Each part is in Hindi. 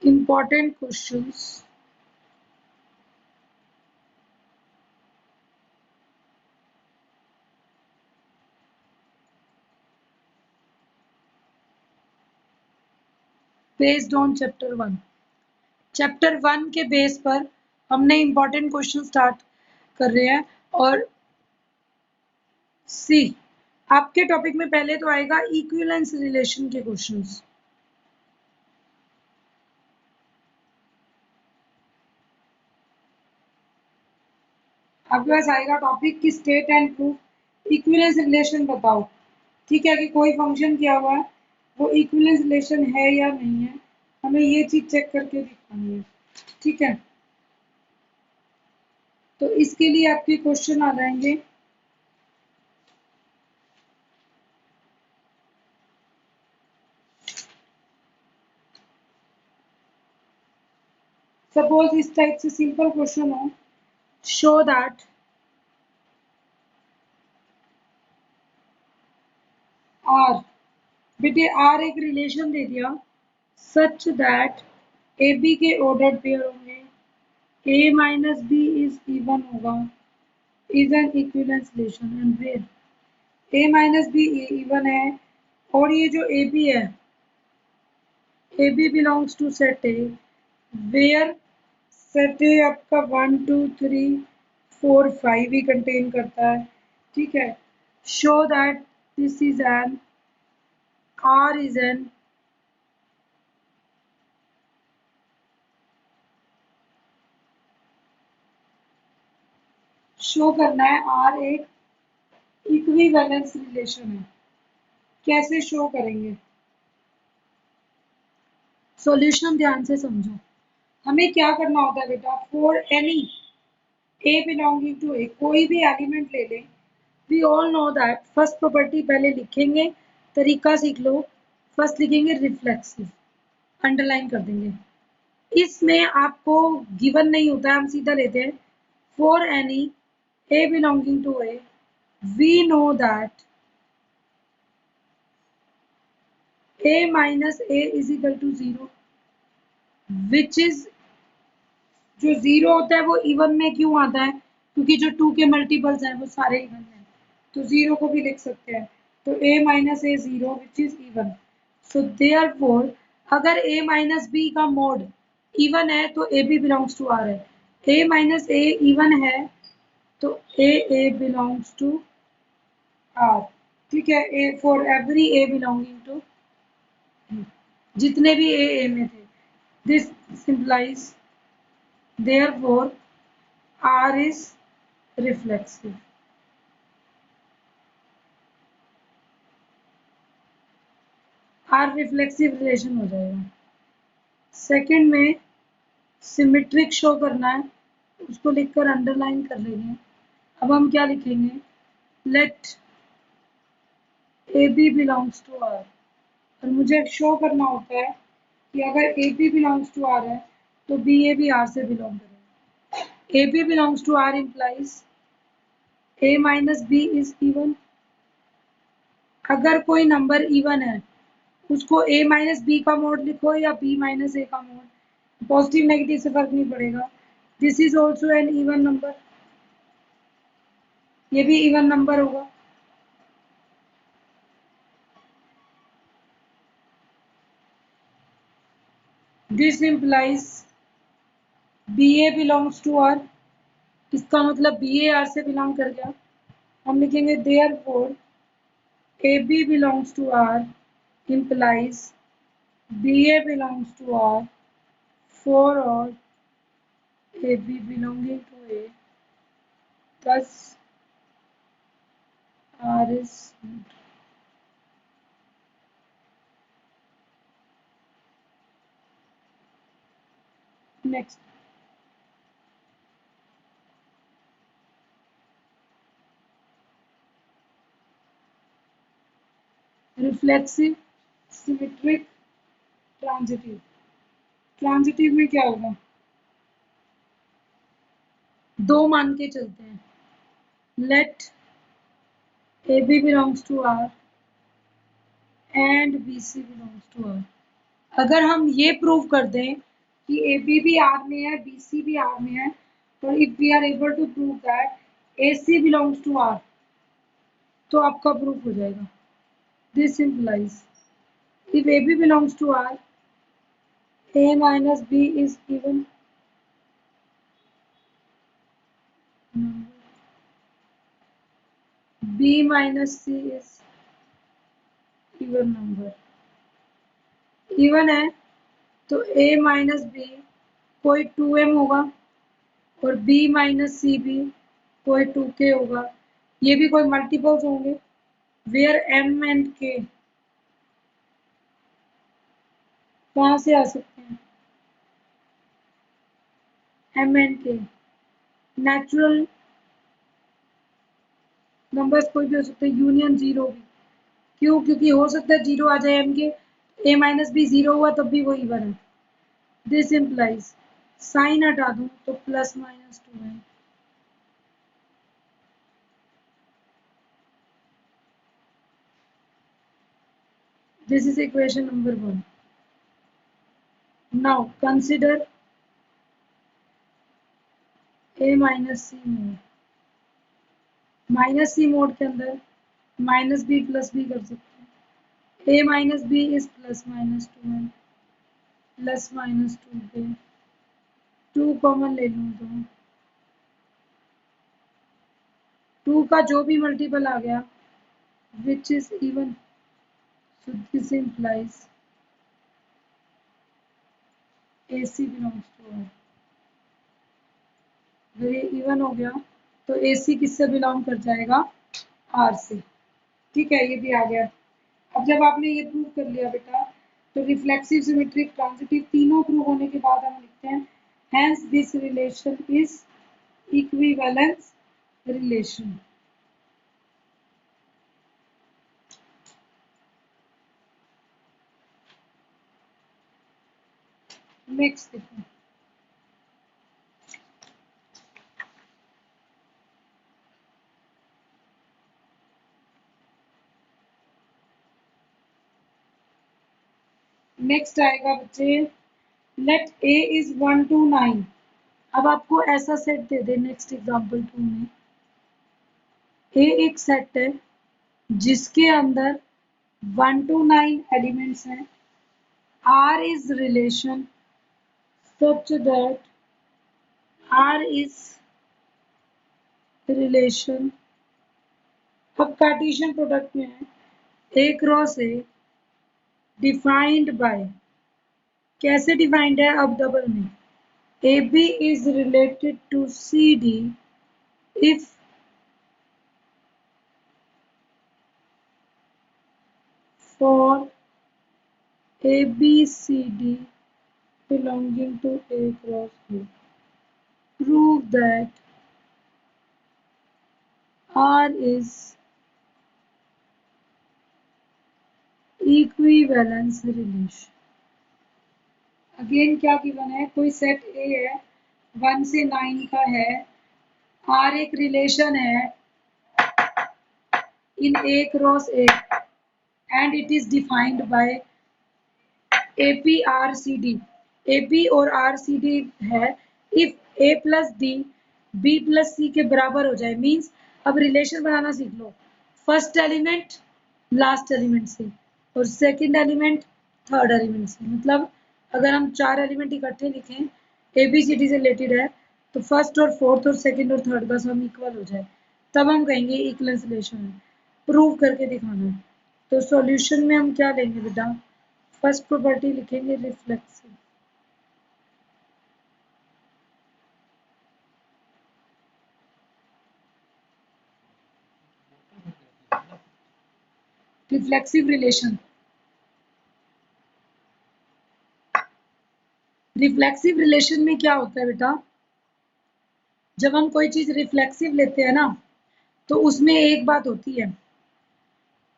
important questions. Based on chapter 1. Chapter 1 के बेस पर हमने इम्पोर्टेंट क्वेश्चन स्टार्ट कर रहे हैं। और सी आपके टॉपिक में पहले तो आएगा इक्विवेलेंस रिलेशन के क्वेश्चंस। आपके पास आएगा टॉपिक की state and proof equivalence relation बताओ। ठीक है कि कोई फंक्शन किया हुआ है वो इक्विवेलेंस रिलेशन है या नहीं है, हमें ये चीज चेक करके दिखानी है। ठीक है, तो इसके लिए आपके क्वेश्चन आ जाएंगे। सपोज इस टाइप से सिंपल क्वेश्चन हो, शो दैट आर, बेटे आर एक रिलेशन दे दिया सच दैट ए बी के ऑर्डर पेयर होंगे, A minus B is even होगा, is an equivalence relation and where A minus B even है और ये जो ए बी है, A B belongs to set A where set A आपका 1 2 3 4 5 ही कंटेन करता है। ठीक है, show that this is an R is an show करना है आर एक इक्विवेलेंस रिलेशन है। कैसे शो करेंगे, सॉल्यूशन ध्यान से समझो। हमें क्या करना होता है बेटा, for any A belonging to A, कोई भी एलिमेंट ले लें, we all know that first property पहले लिखेंगे, तरीका सीख लो। फर्स्ट लिखेंगे रिफ्लेक्सिव, अंडरलाइन कर देंगे। इसमें आपको गिवन नहीं होता है, हम सीधा लेते हैं for any A belonging to A we know that a minus a is equal to 0, which is जो 0 होता है वो इवन में क्यों आता है, क्योंकि जो 2 के मल्टीपल्स हैं वो सारे इवन हैं, तो 0 को भी लिख सकते हैं। तो a minus a 0 which is even. So therefore अगर a माइनस बी का मोड इवन है तो a B belongs to R है, a माइनस ए इवन है तो ए बिलोंग्स टू आर। ठीक है, a for every a belonging to, जितने भी ए में थे, this implies therefore R is reflexive। R reflexive relation हो जाएगा। सेकंड में सिमेट्रिक शो करना है, उसको लिखकर अंडरलाइन कर लेंगे। अब हम क्या लिखेंगे, let a B belongs to R. और मुझे शो करना होता है कि अगर a B belongs to R है तो बी ए भी आर से बिलोंग करेगा। A B belongs to R implies a minus B is even. अगर कोई नंबर इवन है उसको a माइनस बी का मोड लिखो या b माइनस ए का मोड, पॉजिटिव नेगेटिव से फर्क नहीं पड़ेगा। This is also an even number, ये भी इवन नंबर होगा। This implies B A belongs to R, इसका मतलब बी ए आर से बिलोंग कर गया। हम लिखेंगे therefore A B belongs to R implies B A belongs to R for और A B belonging to A, thus R is next। Reflexive, symmetric, transitive. Transitive में क्या होगा, दो मान के चलते हैं, let a B belongs to R and b c belongs to R. अगर हम ये प्रूव कर दें कि ए बी भी आर में है, बी सी भी आर में है, और if we are able to prove that a c belongs to R, तो आपका प्रूफ हो जाएगा। This implies if AB belongs to R, A minus B is even number, B minus C is even number। Even है तो A माइनस बी कोई 2m होगा और B माइनस सी भी कोई 2k होगा। ये भी कोई मल्टीपल्स होंगे वेयर m एंड k कहाँ से आ सकते हैं, m and k natural numbers कोई भी हो सकते हैं, यूनियन जीरो भी। क्यों? क्योंकि हो सकता है जीरो आ जाए m के, a माइनस बी जीरो हुआ तब भी वो इवन है। दिस इम्प्लाइज साइन हटा दूं तो प्लस माइनस 2 है। This is equation number 1। Now consider a minus c mod. Minus c mod के अंदर माइनस बी प्लस बी कर सकते हैं। a minus B is plus minus 2 plus minus 2 के 2 कॉमन ले लूँ तो 2 का जो भी मल्टीपल आ गया विच is even, so this implies AC belongs to R। अगर ये इवन हो गया तो AC किससे बिलोंग कर जाएगा, R से। ठीक है, ये भी आ गया। अब जब आपने ये प्रूव कर लिया बेटा, तो रिफ्लेक्सिव, सिमेट्रिक, ट्रांजिटिव तीनों प्रूव होने के बाद हम लिखते हैं hence this relation is equivalence relation. Next देखो, नेक्स्ट आएगा बच्चे, लेट A इज 1 to 9। अब आपको ऐसा सेट दे दे नेक्स्ट एग्जांपल 2 में, A एक सेट है जिसके अंदर 1 to 9 एलिमेंट्स हैं। R is relation such that R is relation, अब कार्टेशियन प्रोडक्ट में है A cross A defined by, कैसे डिफाइंड है, अब डबल में AB is related to CD if for ABCD belonging to A cross A, prove that R is equivalence relation। Again क्या गिवन है, कोई सेट A है 1 से 9 का है, R एक रिलेशन है in A cross A and it is defined by APRCD। AP और RCD है if A plus D B plus C के बराबर हो जाए, मीन्स अब रिलेशन बनाना सीख लो, फर्स्ट एलिमेंट लास्ट एलिमेंट से और सेकंड एलिमेंट थर्ड एलिमेंट से। मतलब अगर हम 4 एलिमेंट इकट्ठे लिखें ABCD से रिलेटेड है तो फर्स्ट और फोर्थ और सेकंड और थर्ड का सम इक्वल हो जाए, तब हम कहेंगे इक्वलेंस रिलेशन है। प्रूव करके दिखाना है। तो सॉल्यूशन में हम क्या लेंगे बेटा, फर्स्ट प्रॉपर्टी लिखेंगे reflexive. Reflexive relation, reflexive relation में क्या होता है बेटा, जब हम कोई चीज रिफ्लेक्सिव लेते हैं ना तो उसमें एक बात होती है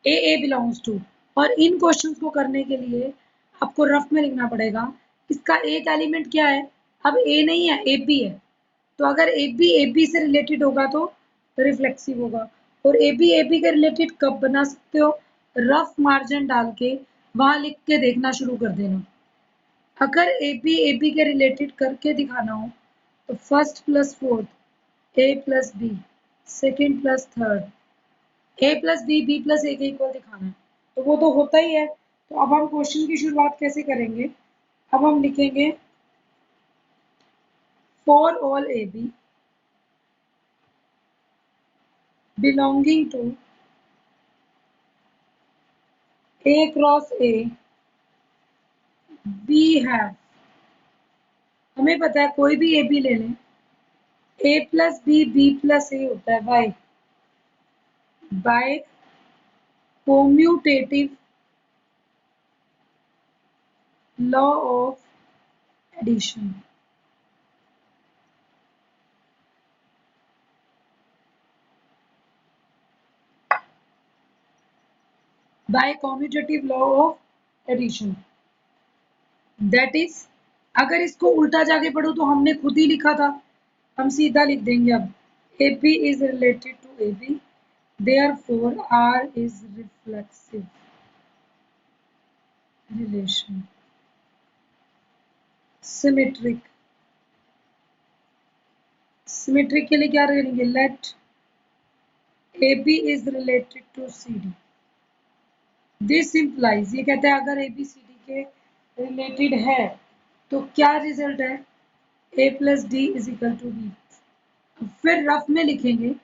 ए बिलोंग्स टू, और इन क्वेश्चंस को करने के लिए आपको रफ में लिखना पड़ेगा इसका एक एलिमेंट क्या है, अब ए नहीं है ए बी है, तो अगर ए बी से रिलेटेड होगा तो रिफ्लेक्सिव होगा। और ए बी के रिलेटेड कब बना सकते हो, रफ मार्जिन डाल के वहां लिख के देखना शुरू कर देना। अगर ए बी के रिलेटेड करके दिखाना हो तो first plus fourth A plus B, second plus third A plus B plus A के इक्वल दिखाना है, तो वो तो होता ही है। तो अब हम क्वेश्चन की शुरुआत कैसे करेंगे? अब हम लिखेंगे for all A B belonging to A cross A we have, हमें पता है कोई भी ए बी ले लें, A plus B plus A होता है by commutative law of addition. By commutative law of addition, that is, अगर इसको उल्टा जाके पढ़ो तो हमने खुद ही लिखा था, हम सीधा लिख देंगे अब a p is related to a b, therefore R is reflexive relation, symmetric, symmetric के लिए क्या करेंगे, let AB is related to CD, this implies, ये कहता है अगर AB CD के रिलेटेड है तो क्या रिजल्ट है, A plus D is equal to b. फिर रफ में लिखेंगे,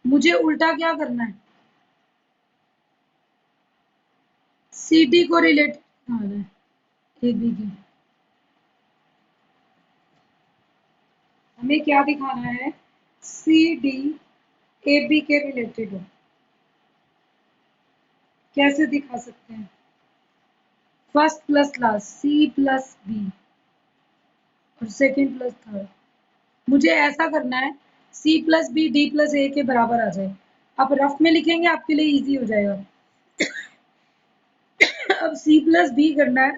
मुझे उल्टा क्या करना है, सी डी को रिलेटेड दिखाना है ए बी के, हमें क्या दिखाना है, सी डी ए बी के रिलेटेड हो। कैसे दिखा सकते हैं, first plus last C plus B और सेकेंड प्लस थर्ड, मुझे ऐसा करना है C plus B D plus A के बराबर आ जाए। आप रफ में लिखेंगे आपके लिए इजी हो जाएगा। अब सी प्लस बी करना है,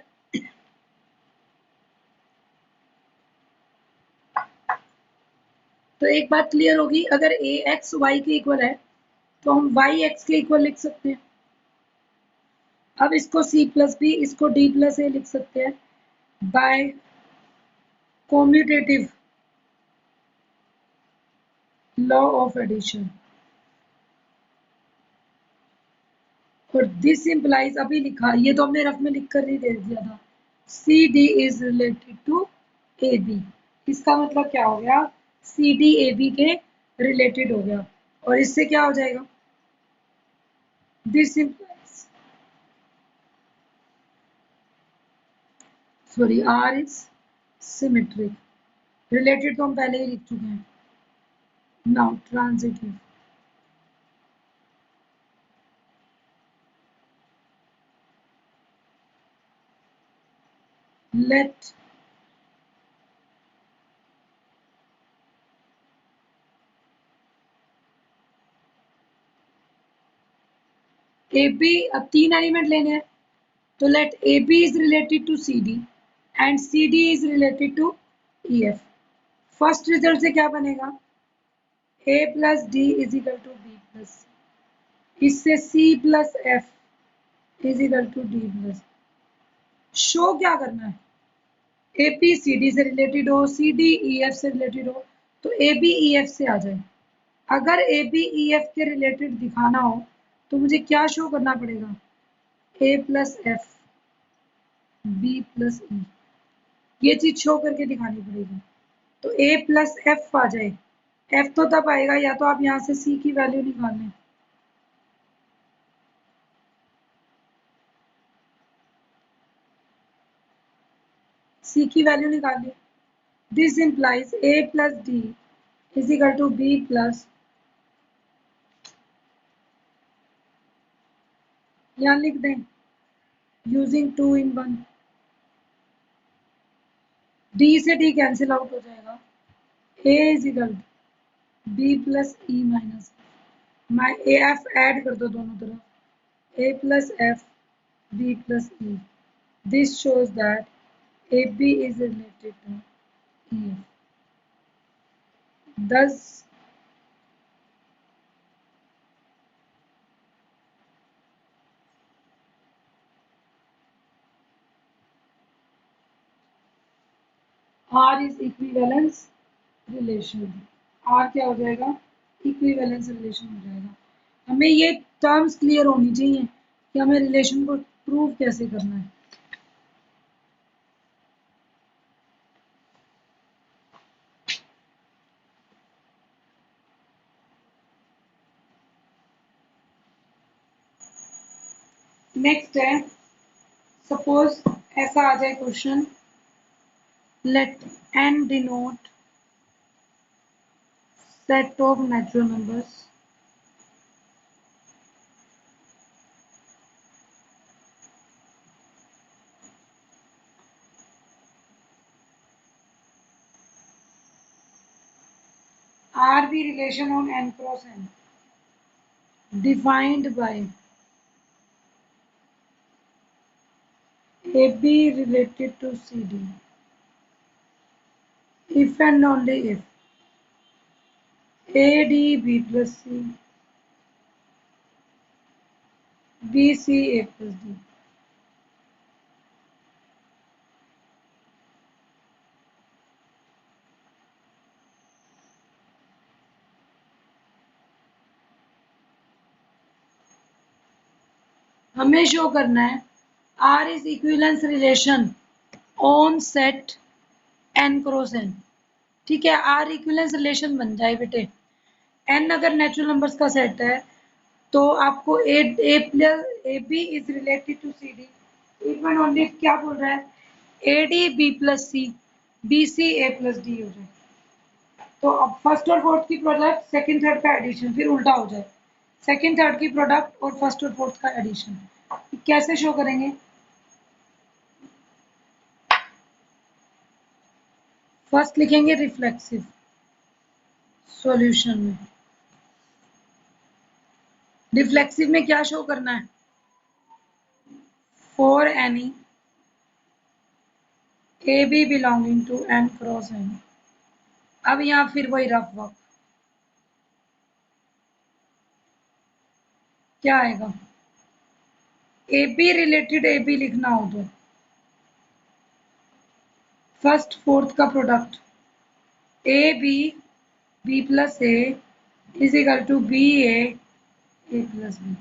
तो एक बात क्लियर होगी, अगर ए एक्स वाई के इक्वल है तो हम वाई एक्स के इक्वल लिख सकते हैं। अब इसको सी प्लस बी, इसको डी प्लस ए लिख सकते हैं by commutative law of addition, और दिस इम्प्लाइज, अभी लिखा, ये तो हमने रफ में लिख कर ही दे दिया था, c D is related to a b, इसका मतलब क्या हो गया, सी डी ए बी के रिलेटेड हो गया, और इससे क्या हो जाएगा, this implies, sorry R is symmetric, related तो हम पहले ही लिख चुके हैं। Now transitive, let a b, अब तीन एलिमेंट लेने हैं तो let a B is related to C d and c D is related to e F. First result से क्या बनेगा, A plus D is equal to B plus C, इससे C plus F is equal to D plus. Show क्या करना है, ए पी सी डी से रिलेटेड हो, सी डी ई एफ से रिलेटेड हो, तो ए बी ई एफ से आ जाए। अगर ए बी ई एफ के रिलेटेड दिखाना हो तो मुझे क्या शो करना पड़ेगा, ए प्लस एफ बी प्लस ई, ये चीज शो करके दिखानी पड़ेगी। तो ए प्लस एफ आ जाए, एफ तो तब आएगा या तो आप यहाँ से सी की वैल्यू निकाल लें, सी की वैल्यू निकालिए, this implies A plus D is equal to B plus, यहाँ लिख दें यूजिंग 2 in 1, डी से डी कैंसिल आउट हो जाएगा, A is equal B plus E minus, मैं ए एफ ऐड कर दो दोनों तरफ, A plus F B plus E, this shows that A B is related to E, thus R is equivalence relation. R क्या हो जाएगा? इक्विवेलेंस रिलेशन हो जाएगा। हमें ये टर्म्स क्लियर होनी चाहिए कि हमें रिलेशन को प्रूव कैसे करना है। नेक्स्ट है, सपोज ऐसा आ जाए question, let n denote set of natural numbers R be relation on n cross n defined by AB related to CD if and only if AD B plus C BC A plus D। हमें शो करना है R is equivalence relation on set n cross n। ठीक है, R इक्विवेलेंस रिलेशन बन जाए बेटे। n अगर नेचुरल नंबर्स का सेट है तो आपको A plus A B is related to C D, even only क्या बोल रहा है, A D B plus C B C A plus D हो जाए। तो अब फर्स्ट और फोर्थ की प्रोडक्ट, सेकंड थर्ड का एडिशन, फिर उल्टा हो जाए, सेकंड थर्ड की प्रोडक्ट और फर्स्ट और फोर्थ का एडिशन। कैसे शो करेंगे? फर्स्ट लिखेंगे रिफ्लेक्सिव सॉल्यूशन में। रिफ्लेक्सिव में क्या शो करना है? For any a B belonging to N cross N. अब यहाँ फिर वही रफ वर्क, क्या आएगा? A b related a b लिखना हो तो फर्स्ट फोर्थ का product a b b plus a is equal to b a plus b.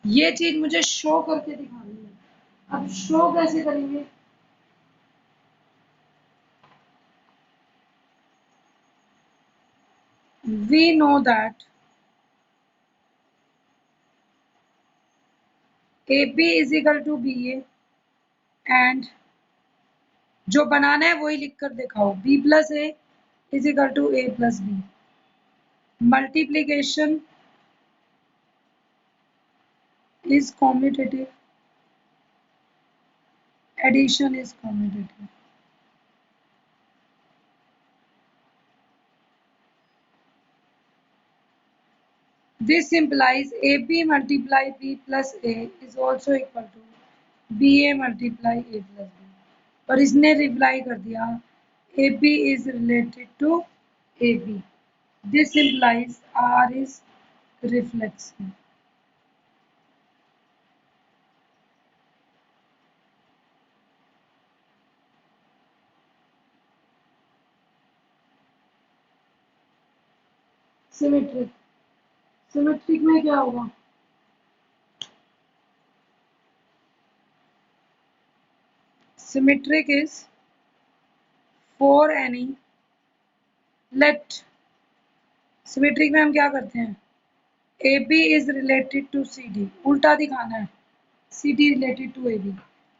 ये चीज मुझे शो करके दिखानी है। अब शो कैसे करेंगे? We know that A B is equal to b a and जो बनाना है वही लिख कर दिखाओ, b plus a is equal to a plus b. Multiplication is commutative, addition is commutative। This implies AB multiply B plus A is also equal to BA multiply A plus B। और इसने रिप्लाई कर दिया AB is related to AB। This implies R is reflexive। Symmetric, symmetric में क्या होगा? Symmetric is for any, let symmetric में हम क्या करते हैं, a B is related to C d, उल्टा दिखाना है, सी d related to a b.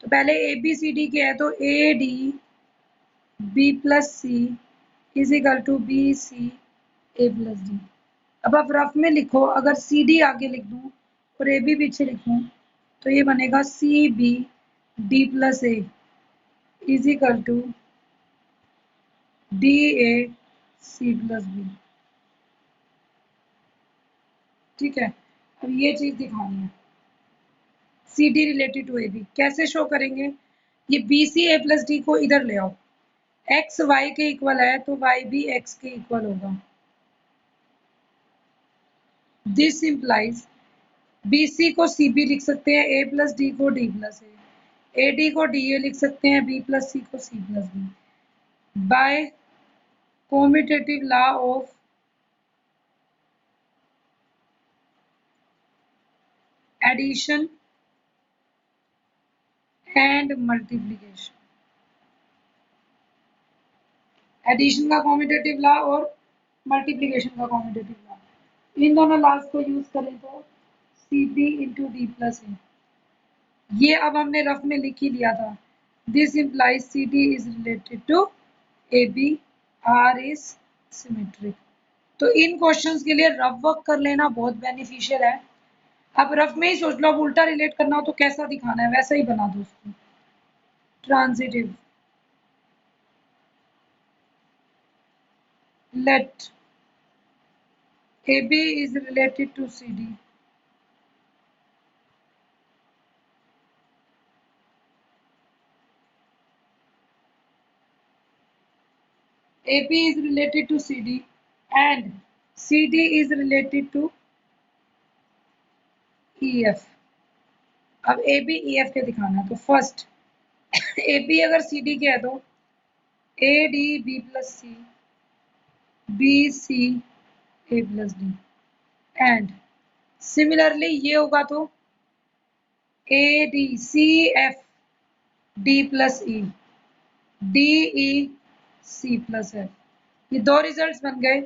तो पहले ए बी सी डी के है तो a D B plus c is equal to b C A plus d. अब आप रफ में लिखो, अगर सी डी आगे लिख दूँ और ए बी पीछे लिखूँ तो ये बनेगा c b D plus a is equal to d a c plus b. ठीक है, अब ये चीज दिखानी है, सी d related to a b कैसे शो करेंगे? ये बी सी ए प्लस डी को इधर ले आओ, एक्स वाई के इक्वल है तो वाई भी एक्स के इक्वल होगा। दिस इंप्लाइज बी सी को सी बी लिख सकते हैं, ए प्लस डी को डी प्लस ए डी को डी ए लिख सकते हैं, बी प्लस सी को C plus B. by commutative law of addition and multiplication। Addition का कॉम्यूटेटिव लॉ और मल्टीप्लिकेशन का कॉम्यूटेटिव लॉ, इन दोनों लॉज को यूज करें तो C B into D plus A, ये अब हमने रफ में लिख ही लिया था। This implies C D is related to a b, R is symmetric. तो इन क्वेश्चंस के लिए रफ वर्क कर लेना बहुत बेनिफिशियल है। अब रफ में ही सोच लो, अब उल्टा रिलेट करना हो तो कैसा दिखाना है वैसा ही बना दो उसको। Transitive, let AB is related to CD, AB is related to CD and CD is related to EF। अब AB EF के दिखाना है तो फर्स्ट AB अगर CD के है तो AD B plus C, BC A plus D and similarly ये होगा तो AD CF D plus E, DE C plus F। ये दो रिजल्ट्स बन गए।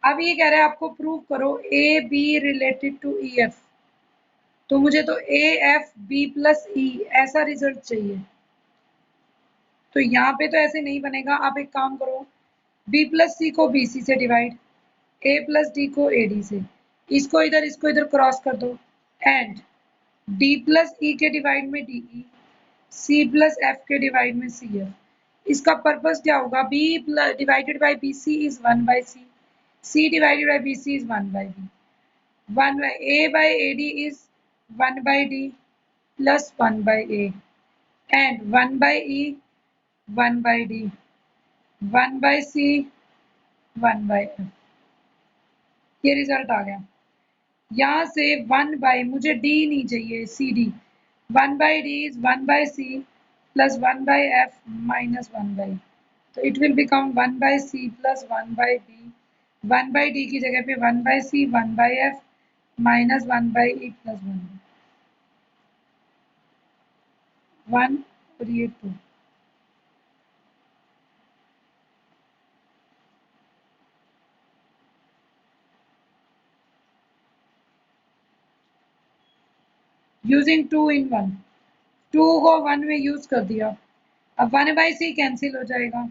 अब ये कह रहा है आपको प्रूव करो a b related to e f, तो मुझे तो a f B plus e ऐसा रिजल्ट चाहिए। तो यहाँ पे तो ऐसे नहीं बनेगा। आप एक काम करो, बी प्लस सी को बी सी से डिवाइड, ए प्लस डी को ए डी से, इसको इधर क्रॉस कर दो एंड डी प्लस ई के डिवाइड में d e, c plus f के डिवाइड में सी एफ। इसका पर्पस क्या होगा, b divided by b c is 1 by c, C divided by BC is 1 by B. 1 by A by AD is 1 by D plus 1 by A and 1 by E 1 by D, 1 by C 1 by F। ये रिजल्ट आ गया। यहाँ से 1 by, मुझे D नहीं चाहिए, CD, 1 by D is 1 by C plus 1 by F minus 1 by E। तो it will become 1 by C plus 1 by B, 1 by D की जगह पे 1 by C 1 by F minus 1 by E plus 1 और ये 2। यूजिंग 2 in 1, 2 को 1 में यूज कर दिया। अब 1 by C कैंसिल हो जाएगा,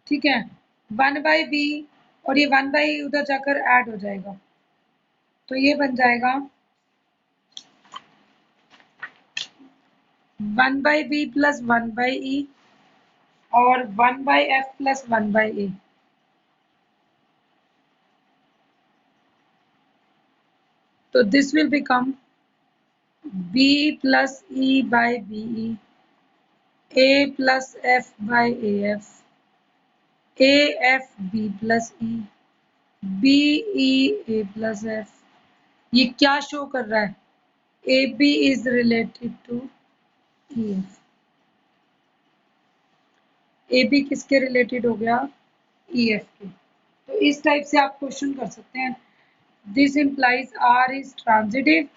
ठीक है, 1 by B और ये 1 by E उधर जाकर ऐड हो जाएगा, तो ये बन जाएगा 1 by B plus 1 by E और 1 by F plus 1 by A। तो this will become B plus E by BE, A plus F by AF, AF B plus E, BE A plus F। ये क्या शो कर रहा है, AB is related to EF। AB किसके रिलेटेड हो गया, EF के। तो इस टाइप से आप क्वेश्चन कर सकते हैं। This implies R is transitive,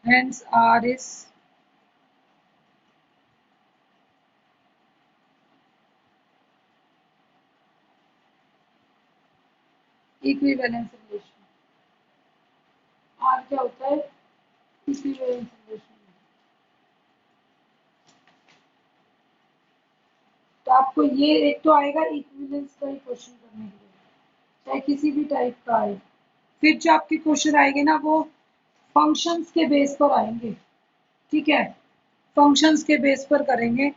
hence R is equivalence relation. R क्या होता है, इक्विवेलेंस रिलेशन। तो आपको ये एक तो आएगा इक्विवेलेंस का ही क्वेश्चन करने के लिए, चाहे किसी भी टाइप का आए। फिर जो आपके क्वेश्चन आएंगे ना वो फंक्शंस के बेस पर आएंगे, ठीक है, फंक्शंस के बेस पर करेंगे।